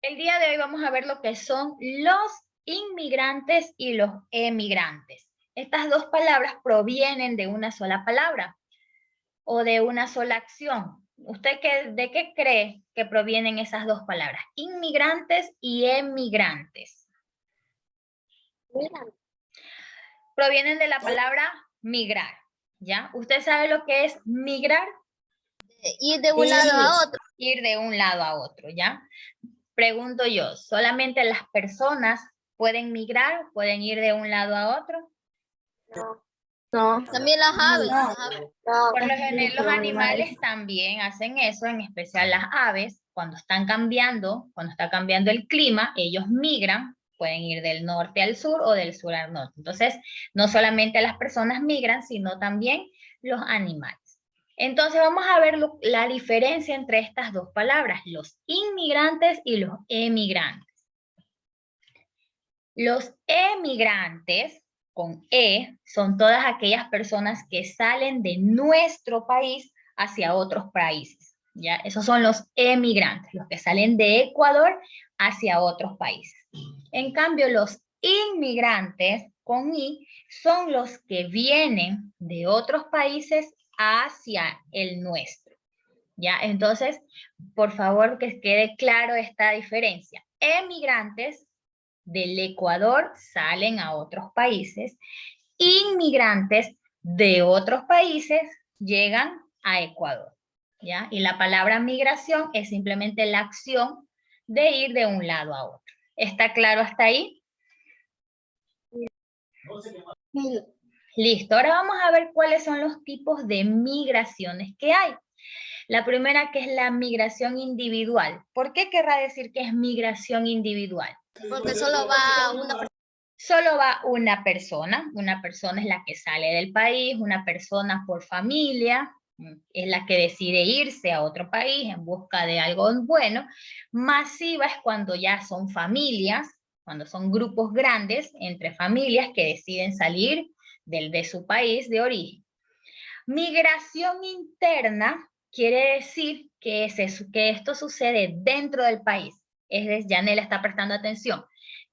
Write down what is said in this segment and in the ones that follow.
El día de hoy vamos a ver lo que son los inmigrantes y los emigrantes. Estas dos palabras provienen de una sola palabra o de una sola acción. ¿Usted de qué cree que provienen esas dos palabras? Inmigrantes y emigrantes. Provienen de la palabra migrar, ¿ya? ¿Usted sabe lo que es migrar? Ir de un lado a otro. Ir de un lado a otro, ¿ya? Pregunto yo, ¿solamente las personas pueden migrar, pueden ir de un lado a otro? No. También las aves. No. Por lo general, los animales también hacen eso, en especial las aves, cuando está cambiando el clima, ellos migran, pueden ir del norte al sur o del sur al norte. Entonces, no solamente las personas migran, sino también los animales. Entonces, vamos a ver la diferencia entre estas dos palabras, los inmigrantes y los emigrantes. Los emigrantes, con E, son todas aquellas personas que salen de nuestro país hacia otros países, ¿ya? Esos son los emigrantes, los que salen de Ecuador hacia otros países. En cambio, los inmigrantes, con I, son los que vienen de otros países hacia el nuestro, ¿ya? Entonces, por favor, que quede claro esta diferencia. Emigrantes del Ecuador salen a otros países, inmigrantes de otros países llegan a Ecuador, ¿ya? Y la palabra migración es simplemente la acción de ir de un lado a otro. ¿Está claro hasta ahí? Sí. Listo, ahora vamos a ver cuáles son los tipos de migraciones que hay. La primera, que es la migración individual. ¿Por qué querrá decir que es migración individual? Porque solo va una persona. Solo va una persona es la que sale del país, una persona por familia, es la que decide irse a otro país en busca de algo bueno. Masiva es cuando ya son familias, cuando son grupos grandes entre familias que deciden salir de su país de origen. Migración interna quiere decir que esto sucede dentro del país. Yanela está prestando atención.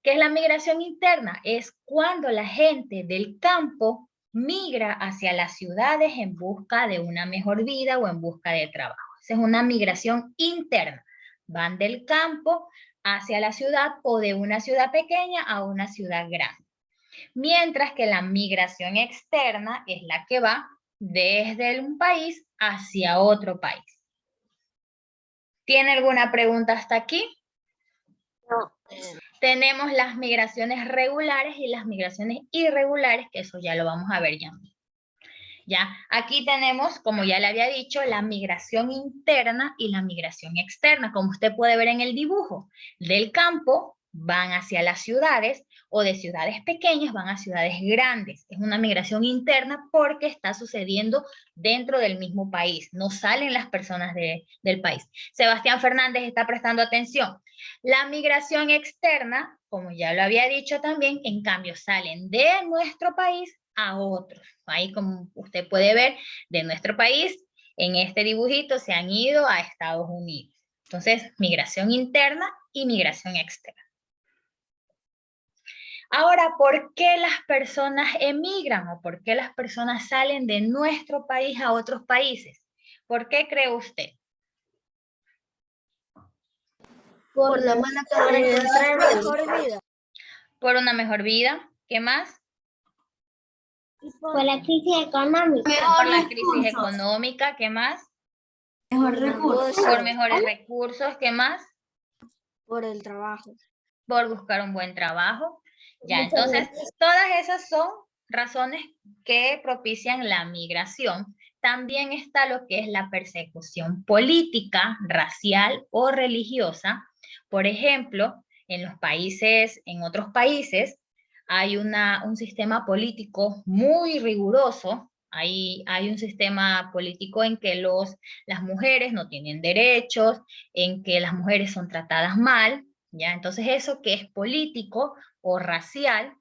¿Qué es la migración interna? Es cuando la gente del campo migra hacia las ciudades en busca de una mejor vida o en busca de trabajo. Esa es una migración interna. Van del campo hacia la ciudad o de una ciudad pequeña a una ciudad grande. Mientras que la migración externa es la que va desde un país hacia otro país. ¿Tiene alguna pregunta hasta aquí? No. Tenemos las migraciones regulares y las migraciones irregulares, que eso ya lo vamos a ver ya. Ya, aquí tenemos, como ya le había dicho, la migración interna y la migración externa, como usted puede ver en el dibujo. Del campo van hacia las ciudades o de ciudades pequeñas van a ciudades grandes. Es una migración interna porque está sucediendo dentro del mismo país. No salen las personas del país. Sebastián Fernández está prestando atención. La migración externa, como ya lo había dicho también, en cambio salen de nuestro país a otros. Ahí, como usted puede ver, de nuestro país, en este dibujito se han ido a Estados Unidos. Entonces, migración interna y migración externa. Ahora, ¿por qué las personas emigran o por qué las personas salen de nuestro país a otros países? ¿Por qué cree usted? Por la mala calidad de mejor vida. Por una mejor vida. ¿Qué más? Por la crisis económica. Por la crisis económica. ¿Qué más? Mejor recursos. Por mejores recursos. ¿Qué más? Por el trabajo. Por buscar un buen trabajo. Ya, entonces, todas esas son razones que propician la migración. También está lo que es la persecución política, racial o religiosa. Por ejemplo, en otros países, hay un sistema político muy riguroso. Hay un sistema político en que las mujeres no tienen derechos, en que las mujeres son tratadas mal, ¿ya? Entonces eso que es político o racial,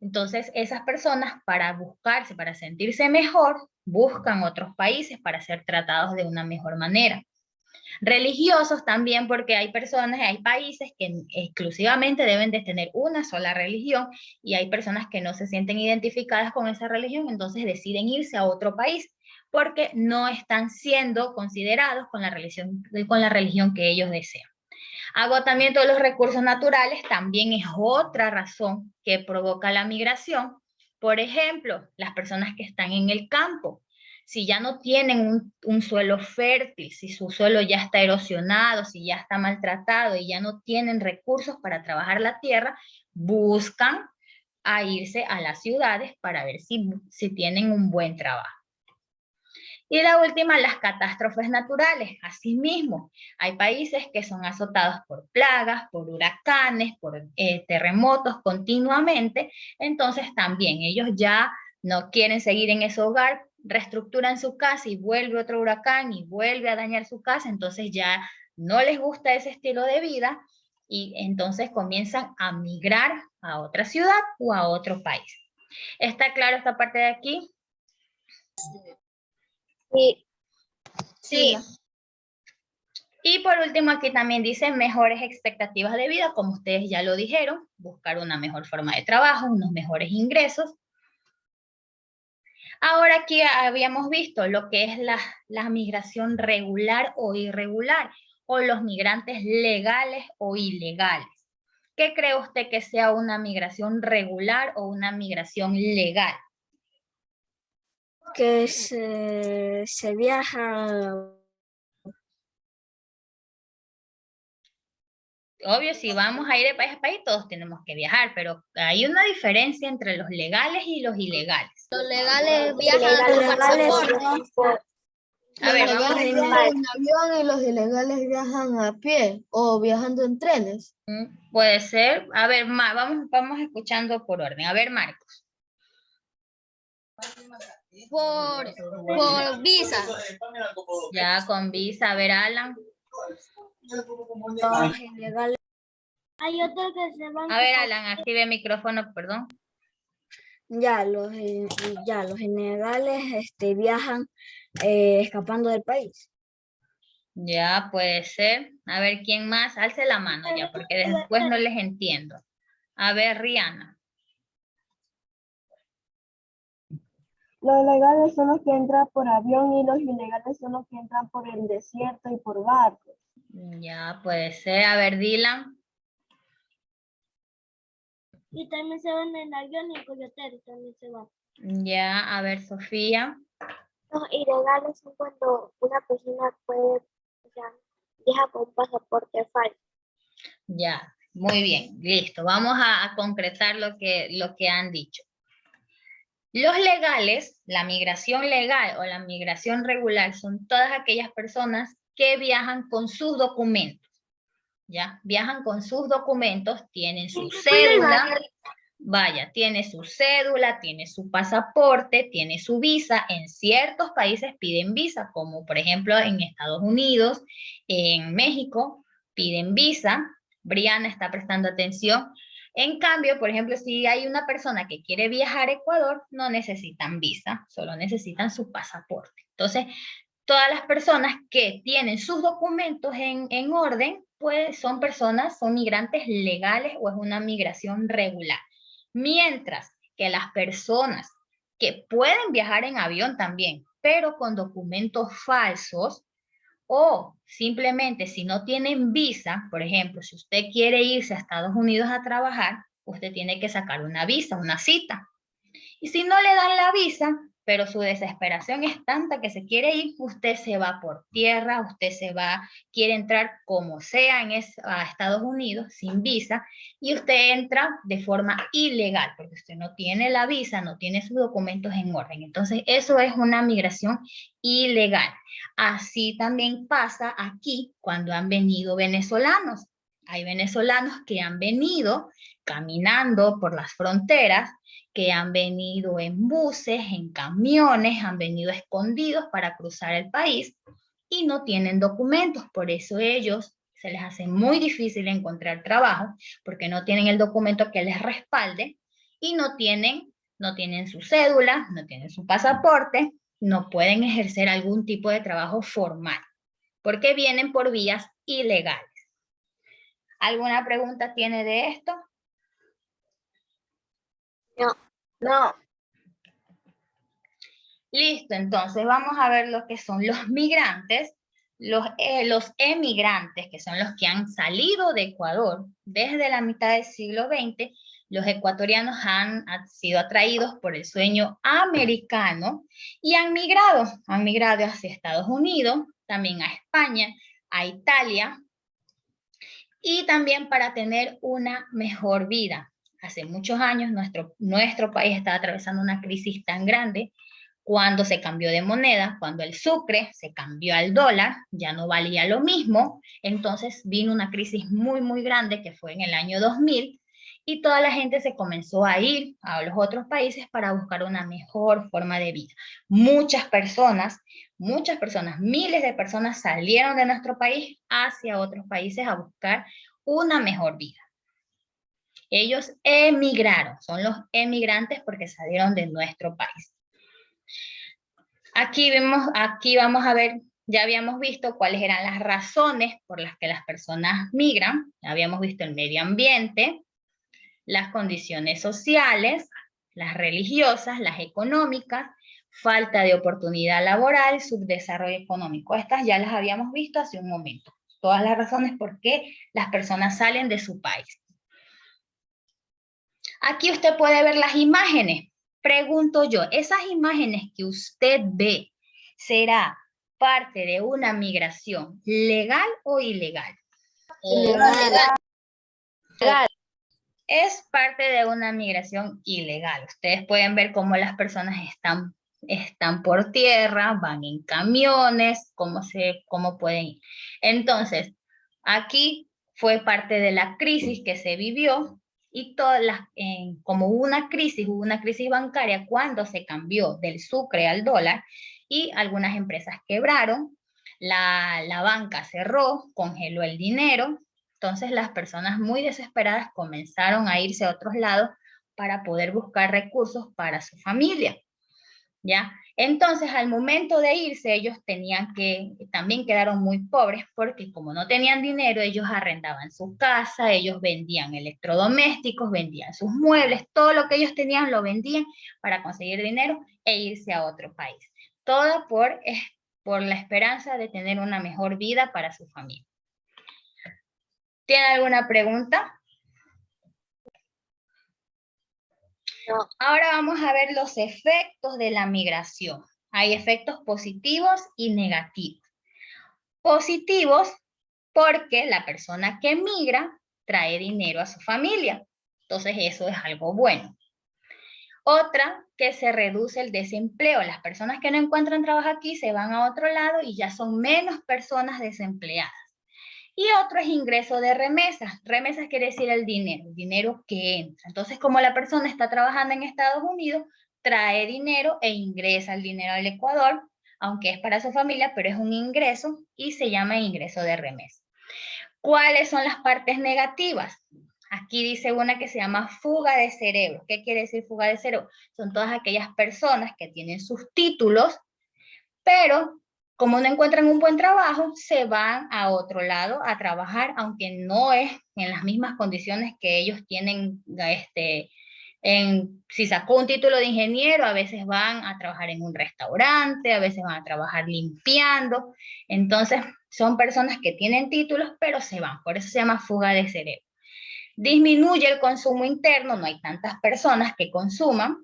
entonces esas personas para sentirse mejor, buscan otros países para ser tratados de una mejor manera. Religiosos también, porque hay personas, hay países que exclusivamente deben de tener una sola religión y hay personas que no se sienten identificadas con esa religión, entonces deciden irse a otro país porque no están siendo considerados con la religión que ellos desean. Agotamiento de los recursos naturales también es otra razón que provoca la migración. Por ejemplo, las personas que están en el campo, si ya no tienen un suelo fértil, si su suelo ya está erosionado, si ya está maltratado y ya no tienen recursos para trabajar la tierra, buscan a irse a las ciudades para ver si tienen un buen trabajo. Y la última, las catástrofes naturales. Asimismo, hay países que son azotados por plagas, por huracanes, por terremotos continuamente, entonces también ellos ya no quieren seguir en ese hogar, reestructuran su casa y vuelve otro huracán y vuelve a dañar su casa, entonces ya no les gusta ese estilo de vida y entonces comienzan a migrar a otra ciudad o a otro país. ¿Está claro esta parte de aquí? Sí. Sí. Y por último, aquí también dice mejores expectativas de vida, como ustedes ya lo dijeron, buscar una mejor forma de trabajo, unos mejores ingresos. Ahora aquí habíamos visto lo que es la migración regular o irregular, o los migrantes legales o ilegales. ¿Qué cree usted que sea una migración regular o una migración legal? Que se viaja. Obvio, si vamos a ir de país a país, todos tenemos que viajar, pero hay una diferencia entre los legales y los ilegales. Los legales viajan con pasaporte. A ver, Los vamos legales viajan en avión y los ilegales viajan a pie o viajando en trenes. Puede ser. A ver, vamos escuchando por orden. A ver, Marcos. Por visa. Ya, con visa. A ver, Alan. Los ilegales. Hay otros que se van. A ver, Alan, active el micrófono, perdón. Los ilegales viajan escapando del país. Ya, puede ser. A ver, ¿quién más? Alce la mano ya, porque después no les entiendo. A ver, Rihanna. Los legales son los que entran por avión y los ilegales son los que entran por el desierto y por barcos. Ya, puede ser. A ver, Dylan. Y también se van en avión y coyoteros también se van. Ya, a ver, Sofía. Los ilegales son cuando una persona viaja con un pasaporte falso. Ya, muy bien, listo. Vamos a concretar lo que han dicho. Los legales, la migración legal o la migración regular son todas aquellas personas que viajan con sus documentos, ¿ya? Viajan con sus documentos, tienen su cédula, tiene su cédula, tiene su pasaporte, tiene su visa. En ciertos países piden visa, como por ejemplo en Estados Unidos, en México, piden visa. Brianna está prestando atención. En cambio, por ejemplo, si hay una persona que quiere viajar a Ecuador, no necesitan visa, solo necesitan su pasaporte. Entonces, todas las personas que tienen sus documentos en orden, pues son migrantes legales o es una migración regular. Mientras que las personas que pueden viajar en avión también, pero con documentos falsos, o simplemente si no tienen visa, por ejemplo, si usted quiere irse a Estados Unidos a trabajar, usted tiene que sacar una visa, una cita. Y si no le dan la visa, pero su desesperación es tanta que se quiere ir, usted se va por tierra, quiere entrar como sea a Estados Unidos sin visa, y usted entra de forma ilegal, porque usted no tiene la visa, no tiene sus documentos en orden. Entonces, eso es una migración ilegal. Así también pasa aquí cuando han venido venezolanos. Hay venezolanos que han venido caminando por las fronteras, que han venido en buses, en camiones, han venido escondidos para cruzar el país y no tienen documentos. Por eso ellos se les hace muy difícil encontrar trabajo porque no tienen el documento que les respalde y no tienen su cédula, no tienen su pasaporte, no pueden ejercer algún tipo de trabajo formal. porque vienen por vías ilegales. ¿Alguna pregunta tiene de esto? No. Listo, entonces vamos a ver lo que son los migrantes, los emigrantes, que son los que han salido de Ecuador desde la mitad del siglo XX. Los ecuatorianos han sido atraídos por el sueño americano y han migrado hacia Estados Unidos, también a España, a Italia, y también para tener una mejor vida. Hace muchos años nuestro país estaba atravesando una crisis tan grande cuando se cambió de moneda, cuando el sucre se cambió al dólar, ya no valía lo mismo, entonces vino una crisis muy grande que fue en el año 2000 y toda la gente se comenzó a ir a los otros países para buscar una mejor forma de vida. Muchas personas, miles de personas salieron de nuestro país hacia otros países a buscar una mejor vida. Ellos emigraron, son los emigrantes porque salieron de nuestro país. Aquí vamos a ver, ya habíamos visto cuáles eran las razones por las que las personas migran. Habíamos visto el medio ambiente, las condiciones sociales, las religiosas, las económicas, falta de oportunidad laboral, subdesarrollo económico. Estas ya las habíamos visto hace un momento. Todas las razones por qué las personas salen de su país. Aquí usted puede ver las imágenes. Pregunto yo, ¿esas imágenes que usted ve será parte de una migración legal o ilegal? Legal. Es parte de una migración ilegal. Ustedes pueden ver cómo las personas están por tierra, van en camiones, cómo pueden ir. Entonces, aquí fue parte de la crisis que se vivió y como hubo una crisis bancaria cuando se cambió del sucre al dólar y algunas empresas quebraron, la banca cerró, congeló el dinero. Entonces las personas muy desesperadas comenzaron a irse a otros lados para poder buscar recursos para su familia, ¿ya? Entonces al momento de irse ellos también quedaron muy pobres porque como no tenían dinero ellos arrendaban su casa, ellos vendían electrodomésticos, vendían sus muebles, todo lo que ellos tenían lo vendían para conseguir dinero e irse a otro país. Todo por la esperanza de tener una mejor vida para su familia. ¿Tiene alguna pregunta? No. Ahora vamos a ver los efectos de la migración. Hay efectos positivos y negativos. Positivos porque la persona que migra trae dinero a su familia. Entonces eso es algo bueno. Otra, que se reduce el desempleo. Las personas que no encuentran trabajo aquí se van a otro lado y ya son menos personas desempleadas. Y otro es ingreso de remesas. Remesas quiere decir el dinero que entra. Entonces, como la persona está trabajando en Estados Unidos, trae dinero e ingresa el dinero al Ecuador, aunque es para su familia, pero es un ingreso y se llama ingreso de remesa. ¿Cuáles son las partes negativas? Aquí dice una que se llama fuga de cerebro. ¿Qué quiere decir fuga de cerebro? Son todas aquellas personas que tienen sus títulos, pero como no encuentran un buen trabajo, se van a otro lado a trabajar, aunque no es en las mismas condiciones que ellos tienen. Si sacó un título de ingeniero, a veces van a trabajar en un restaurante, a veces van a trabajar limpiando. Entonces, son personas que tienen títulos, pero se van. Por eso se llama fuga de cerebro. Disminuye el consumo interno, no hay tantas personas que consuman.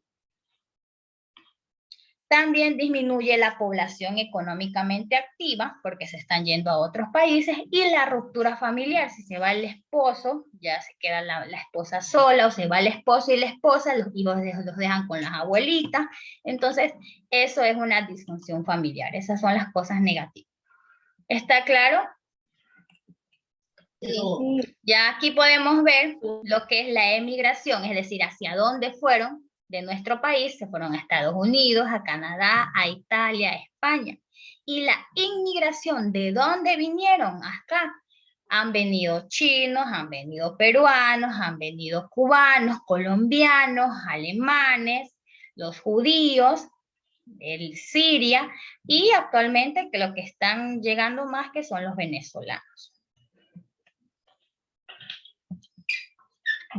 También disminuye la población económicamente activa porque se están yendo a otros países y la ruptura familiar. Si se va el esposo, ya se queda la esposa sola, o se va el esposo y la esposa, los hijos los dejan con las abuelitas. Entonces, eso es una disfunción familiar. Esas son las cosas negativas. ¿Está claro? Sí. Ya aquí podemos ver lo que es la emigración, es decir, hacia dónde fueron de nuestro país. Se fueron a Estados Unidos, a Canadá, a Italia, a España. Y la inmigración, ¿de dónde vinieron? Acá. Han venido chinos, han venido peruanos, han venido cubanos, colombianos, alemanes, los judíos. el Siria, y actualmente que lo que están llegando más que son los venezolanos.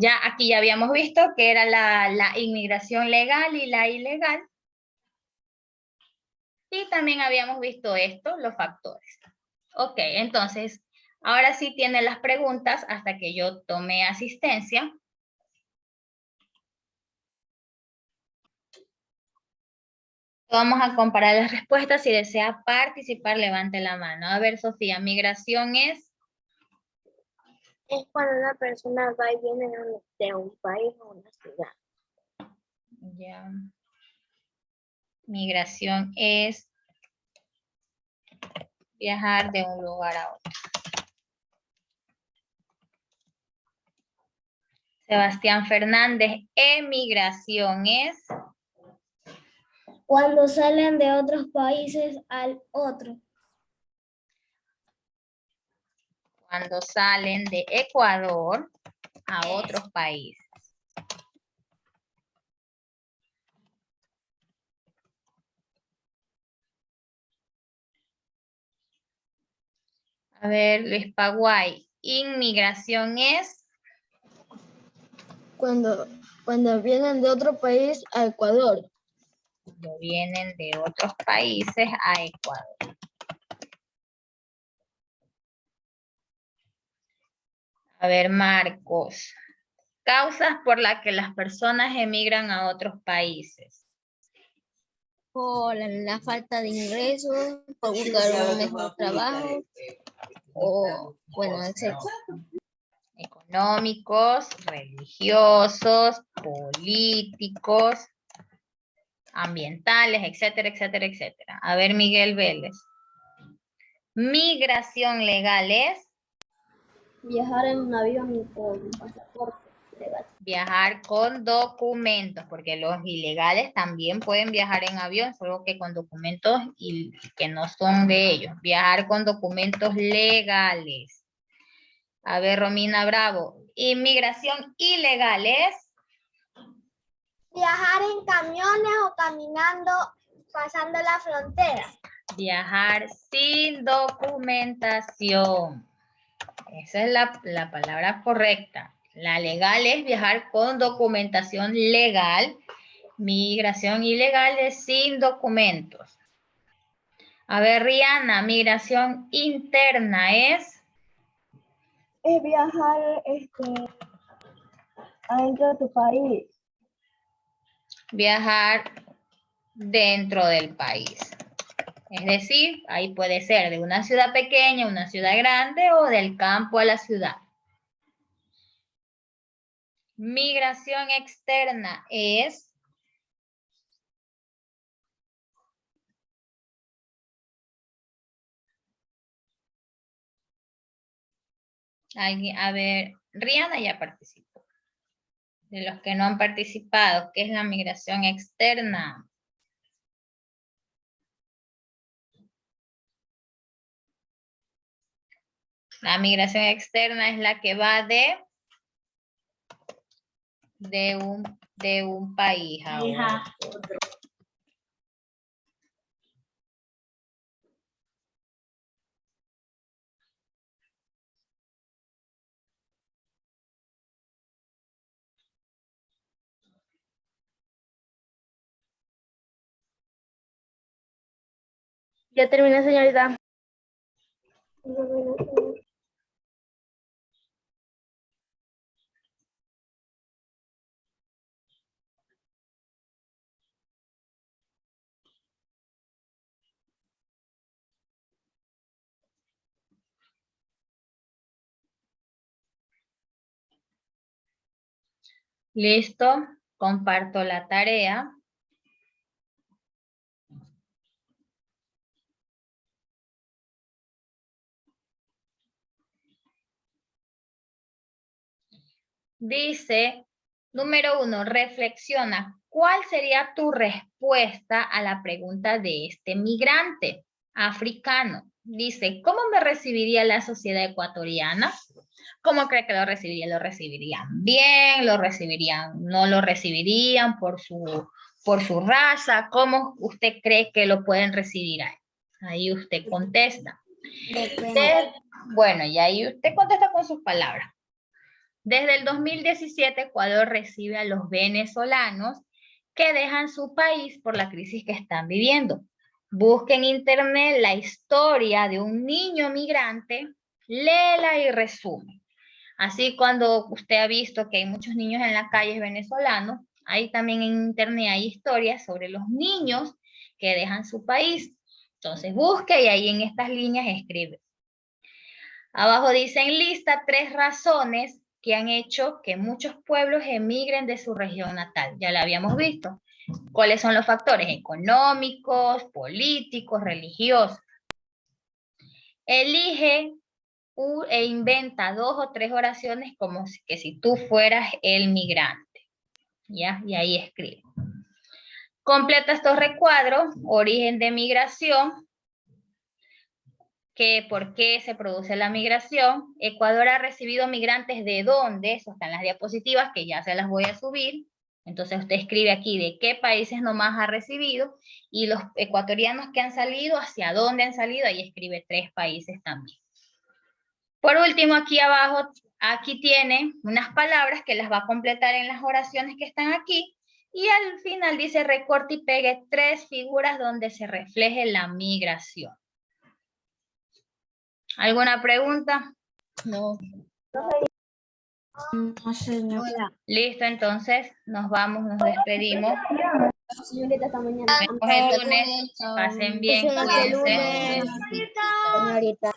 Ya aquí ya habíamos visto que era la inmigración legal y la ilegal. Y también habíamos visto esto, los factores. Ok, entonces, ahora sí tiene las preguntas hasta que yo tome asistencia. Vamos a comparar las respuestas. Si desea participar, levante la mano. A ver, Sofía, migración es... Es cuando una persona va y viene de un país a una ciudad. Ya. Migración es viajar de un lugar a otro. Sebastián Fernández, emigración es... Cuando salen de otros países al otro. Cuando salen de Ecuador a otros países. A ver, Luis Paguay, inmigración es... Cuando vienen de otro país a Ecuador. Cuando vienen de otros países a Ecuador. A ver, Marcos. Causas por las que las personas emigran a otros países. Por la falta de ingresos, por buscar un mejor trabajo, o bueno, etc. Económicos, religiosos, políticos, ambientales, etcétera, etcétera, etcétera. A ver, Miguel Vélez. Migración legal es... Viajar en un avión con pasaporte legal. Viajar con documentos, porque los ilegales también pueden viajar en avión, solo que con documentos y que no son de ellos. Viajar con documentos legales. A ver, Romina Bravo. Inmigración ilegal es... Viajar en camiones o caminando, pasando la frontera. Viajar sin documentación. Esa es la palabra correcta. La legal es viajar con documentación legal. Migración ilegal es sin documentos. A ver, Rihanna, migración interna es... Es viajar adentro de tu país. Viajar dentro del país. Es decir, ahí puede ser de una ciudad pequeña a una ciudad grande o del campo a la ciudad. Migración externa es... A ver, Rihanna ya participó. De los que no han participado, ¿qué es la migración externa? La migración externa es la que va de un país a otro. Ya terminé, señorita. Listo, comparto la tarea. Dice, número 1, reflexiona. ¿Cuál sería tu respuesta a la pregunta de este migrante africano? Dice, ¿cómo me recibiría la sociedad ecuatoriana? ¿Cómo cree que lo recibiría? ¿Lo recibirían bien? ¿Lo recibirían? ¿No lo recibirían por su por su raza, ¿cómo usted cree que lo pueden recibir ahí? Ahí usted contesta. Bueno, y ahí usted contesta con sus palabras. Desde el 2017, Ecuador recibe a los venezolanos que dejan su país por la crisis que están viviendo. Busque en internet la historia de un niño migrante, léela y resume. Así cuando usted ha visto que hay muchos niños en las calles venezolanos, ahí también en internet hay historias sobre los niños que dejan su país. Entonces busque y ahí en estas líneas escribe. Abajo dice en lista 3 razones que han hecho que muchos pueblos emigren de su región natal. Ya la habíamos visto. ¿Cuáles son los factores? Económicos, políticos, religiosos. Elige e inventa 2 o 3 oraciones como que si tú fueras el migrante. ¿Ya? Y ahí escribe. Completa estos recuadros. Origen de migración. ¿Por qué se produce la migración? Ecuador ha recibido migrantes ¿de dónde? Eso está en las diapositivas que ya se las voy a subir. Entonces usted escribe aquí de qué países nomás ha recibido y los ecuatorianos que han salido, hacia dónde han salido, ahí escribe 3 países también. Por último, aquí abajo, aquí tiene unas palabras que las va a completar en las oraciones que están aquí y al final dice recorte y pegue 3 figuras donde se refleje la migración. ¿Alguna pregunta? No. No, señora. Listo, entonces nos vamos, nos despedimos. Señorita, hasta mañana. Nos vemos el lunes. Pasen bien, cuídense. Señorita.